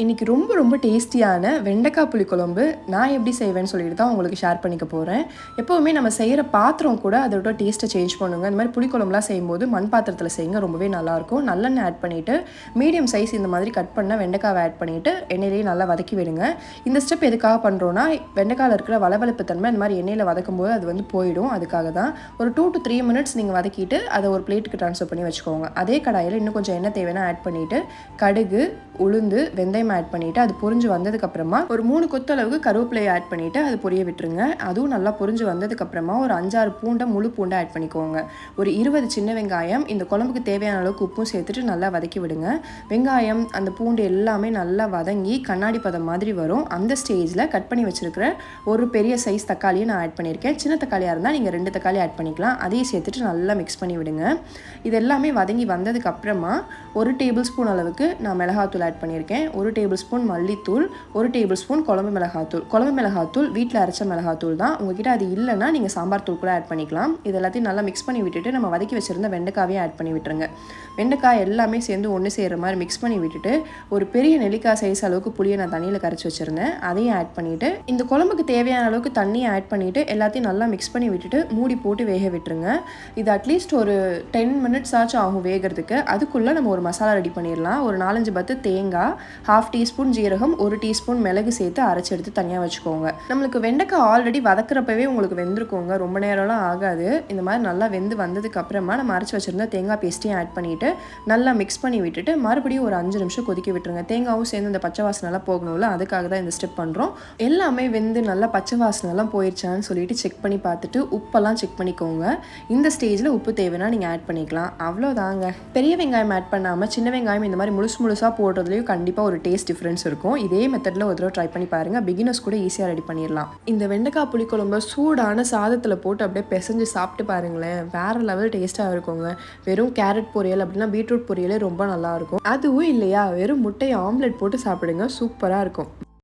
இன்றைக்கி ரொம்ப டேஸ்டியான வெண்டைக்காய் புளிக்குழம்பு நான் எப்படி செய்வேன்னு சொல்லிட்டு தான் உங்களுக்கு ஷேர் பண்ணிக்க போகிறேன். எப்போவுமே நம்ம செய்கிற பாத்திரம் கூட அதோட டேஸ்ட்டை சேஞ்ச் பண்ணுங்க. இந்த மாதிரி புளிக்குழம்புலாம் செய்யும்போது மண் பாத்திரத்தில் செய்யுங்க, ரொம்பவே நல்லாயிருக்கும். நல்லெண்ணெய் ஆட் பண்ணிவிட்டு மீடியம் சைஸ் இந்த மாதிரி கட் பண்ண வெண்டைக்காவை ஆட் பண்ணிவிட்டு எண்ணெயிலேயே நல்லா வதக்கி விடுங்க. இந்த ஸ்டெப் எதுக்காக பண்ணுறோன்னா, வெண்டைக்காயில் இருக்கிற வளவளப்பு தன்மை இந்த மாதிரி எண்ணெயில் வதக்கும் போது அது வந்து போயிடும். அதுக்காக தான் ஒரு 2 to 3 minutes நீங்கள் வதக்கிட்டு அதை ஒரு பிளேட்டுக்கு ட்ரான்ஸ்ஃபர் பண்ணி வச்சுக்கோங்க. அதே கடாயில் இன்னும் கொஞ்சம் எண்ணெய் தேவைன்னா ஆட் பண்ணிவிட்டு கடுகு, உளுந்து, வெந்தயம் ஆட் பண்ணிவிட்டு அது பொரிஞ்சு வந்ததுக்கப்புறமா ஒரு 3 கொத்து அளவுக்கு கருவேப்பிலையை ஆட் பண்ணிவிட்டு அது பொரிய விட்டுருங்க. அதுவும் நல்லா பொரிஞ்சு வந்ததுக்கப்புறமா ஒரு 5-6 பூண்டை, முழு பூண்டை ஆட் பண்ணிக்கோங்க. ஒரு 20 சின்ன வெங்காயம், இந்த குழம்புக்கு தேவையான அளவுக்கு உப்பும் சேர்த்துட்டு நல்லா வதக்கி விடுங்க. வெங்காயம், அந்த பூண்டு எல்லாமே நல்லா வதங்கி கண்ணாடி பதம் மாதிரி வரும். அந்த ஸ்டேஜில் கட் பண்ணி வச்சுருக்கிற ஒரு பெரிய சைஸ் தக்காளியை நான் ஆட் பண்ணியிருக்கேன். சின்ன தக்காளியாக இருந்தால் நீங்கள் 2 தக்காளி ஆட் பண்ணிக்கலாம். அதையும் சேர்த்துட்டு நல்லா மிக்ஸ் பண்ணி விடுங்க. இது எல்லாமே வதங்கி வந்ததுக்கப்புறமா 1 டேபிள் ஸ்பூன் அளவுக்கு நான் மிளகாத்தூள் ஆட் பண்ணியிருக்கேன். 1 டேபிள் ஸ்பூன் மல்லித்தூள், 1 டேபிள் ஸ்பூன் குழம்பு மிளகாத்தூள் வீட்டில் அரைச்ச மிளகாத்தூள் தான். உங்ககிட்ட அது இல்லைன்னா நீங்கள் சாம்பார் தூள் கூட ஆட் பண்ணிக்கலாம். இது எல்லாத்தையும் நல்லா மிக்ஸ் பண்ணி விட்டுட்டு நம்ம வதக்கி வச்சுருந்த வெண்டைக்காவையும் ஆட் பண்ணி விட்டுருங்க. வெண்டைக்காய் எல்லாமே சேர்ந்து ஒன்று சேர்கிற மாதிரி மிக்ஸ் பண்ணி விட்டுட்டு ஒரு பெரிய நெல்லிக்காய் சைஸ் அளவுக்கு புளியை நான் தண்ணியில் கரைச்சி வச்சுருந்தேன். அதையும் ஆட் பண்ணிவிட்டு இந்த குழம்புக்கு தேவையான அளவுக்கு தண்ணியை ஆட் பண்ணிவிட்டு எல்லாத்தையும் நல்லா மிக்ஸ் பண்ணி விட்டுட்டு மூடி போட்டு வேக விட்டுருங்க. இது அட்லீஸ்ட் ஒரு 10 minutes ஆச்சும் ஆகும் வேகிறதுக்கு. அதுக்குள்ளே நம்ம ஒரு மசாலா ரெடி பண்ணிடலாம். ஒரு 4-5 பத்து தேங்காய், 1/2 டீஸ்பூன் ஜீரகம், 1 டீஸ்பூன் மிளகு சேர்த்து அரைச்சி எடுத்து தனியாக வச்சுக்கோங்க. நம்மளுக்கு வெண்டைக்காய் ஆல்ரெடி வதக்கிறப்பவே உங்களுக்கு வெந்திருக்கோங்க, ரொம்ப நேரம்லாம் ஆகாது. இந்த மாதிரி நல்லா வெந்து வந்ததுக்கு அப்புறமா நம்ம அரைச்சி வச்சுருந்த தேங்காய் பேஸ்ட்டையும் ஆட் பண்ணிவிட்டு நல்லா மிக்ஸ் பண்ணி விட்டுட்டு மறுபடியும் ஒரு 5 நிமிஷம் கொதிக்க விட்டுருங்க. தேங்காயும் சேர்ந்து இந்த பச்சை வாசனைலாம் போகணும்ல, அதுக்காக தான் இந்த ஸ்டெப் பண்ணுறோம். எல்லாமே வெந்து நல்லா பச்சை வாசனைலாம் போயிடுச்சான்னு சொல்லிட்டு செக் பண்ணி பார்த்துட்டு உப்பெல்லாம் செக் பண்ணிக்கோங்க. இந்த ஸ்டேஜில் உப்பு தேவைன்னா நீங்கள் ஆட் பண்ணிக்கலாம். அவ்வளோதாங்க. பெரிய வெங்காயம் ஆட் பண்ணாமல் சின்ன வெங்காயம் இந்த மாதிரி முழுசாக போடுறதுலையும் கண்டிப்பாக ஒரு டேஸ்ட் டிஃப்ரென்ஸ் இருக்கும். இதே மெத்தடில் ஒரு தடவை ட்ரை பண்ணி பாருங்கள். பிகினர்ஸ் கூட ஈஸியாக ரெடி பண்ணிடலாம். இந்த வெண்டைக்காய் புளிக்குழம்பு சூடான சாதத்தில் போட்டு அப்படியே பிசைஞ்சு சாப்பிட்டு பாருங்களேன், வேறு லெவல் டேஸ்ட்டாக இருக்குங்க. வெறும் கேரட் பொரியல் அப்படின்னா பீட்ரூட் பொரியலே ரொம்ப நல்லாயிருக்கும். அதுவும் இல்லையா, வெறும் முட்டையை ஆம்லெட் போட்டு சாப்பிடுங்க, சூப்பராக இருக்கும்.